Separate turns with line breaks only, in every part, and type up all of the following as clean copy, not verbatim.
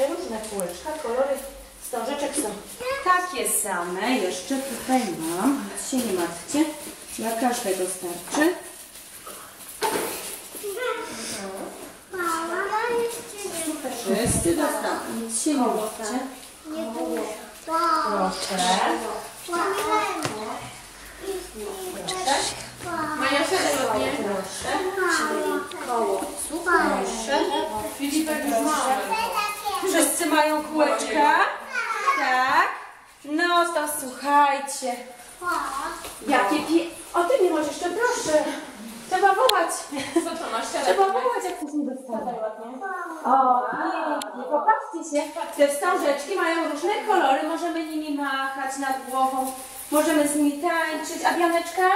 różne kółeczka, kolory wstążeczek są takie same. Jeszcze tutaj mam, nic się nie martwcie, dla każdego starczy. Wszyscy dostaną, nic się nie martwcie. Proszę.
Maja się odwrotnie.
Proszę. Koło. Proszę.
Filipek już mamy.
Wszyscy mają kółeczka? Tak? No to słuchajcie. Jakie O, ty nie możesz jeszcze, proszę. Trzeba wołać.
Co to masz?
Trzeba wołać, jak coś nie dostanie. O, pięknie. Popatrzcie się. Te wstążeczki mają różne kolory. Możemy nimi machać nad głową. Możemy z nimi tańczyć. A wianeczka?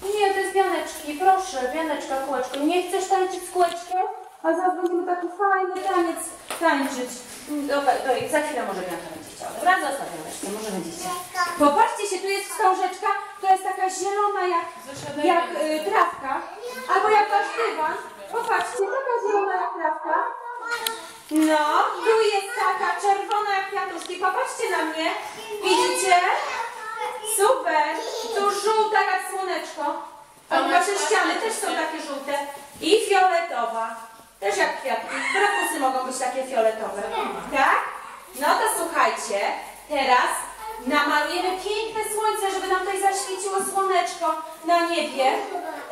Nie, to jest wianeczki. Proszę, wianeczka, kółeczko. Nie chcesz tańczyć z kółeczkiem? A zaraz będziemy taki fajny taniec tańczyć. Dobra, za chwilę może Bianka będzie chciała. Dobra, zostaw Janeczkę, może będziecie. Popatrzcie się, tu jest wstążeczka, to jest taka zielona jak trawka, albo jak wasz dywan. Popatrzcie, taka zielona jak trawka. No, tu jest taka czerwona jak kwiatuszki. Popatrzcie na mnie. Widzicie? Super. Tu żółta jak słoneczko. A wasze ściany też są takie żółte. I fioletowa. Też jak kwiatki. Krokusy mogą być takie fioletowe. Tak? No to słuchajcie, teraz namalujemy piękne słońce, żeby nam tutaj zaświeciło słoneczko na niebie.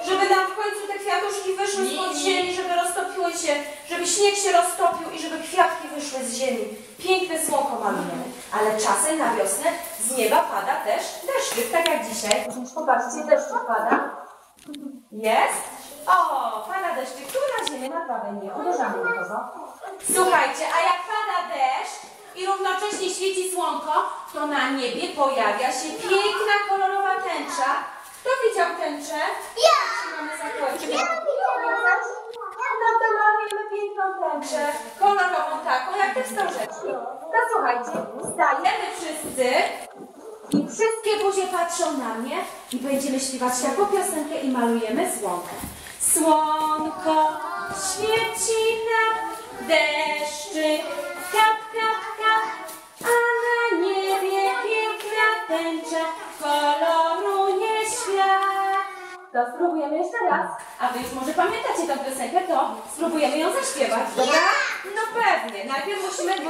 Żeby nam w końcu te kwiatuszki wyszły spod ziemi, żeby roztopiły się, żeby śnieg się roztopił i żeby kwiatki wyszły z ziemi. Piękne słonko malujemy. Ale czasem na wiosnę z nieba pada też deszczyk, tak jak dzisiaj. Popatrzcie, deszczyk pada. Jest? O, pada deszczyk, tu na ziemię, naprawdę nie, uderzamy nikogo. Słuchajcie, a jak pada deszcz i równocześnie świeci słonko, to na niebie pojawia się piękna, kolorowa tęcza. Kto widział tęczę? Ja! Mamy zakładkę. No to malujemy piękną tęczę, kolorową taką, jak te wstążeczki. To słuchajcie, stajemy wszyscy i wszystkie buzie patrzą na mnie i będziemy śpiewać taką piosenkę i malujemy słonkę. Słonko świeci nam, deszczyk kap, kap, kap, a na niebie piękna tęcza koloruje świat. To spróbujemy jeszcze raz. A wy już może pamiętacie tę piosenkę, to spróbujemy ją zaśpiewać, dobra? No pewnie. Najpierw musimy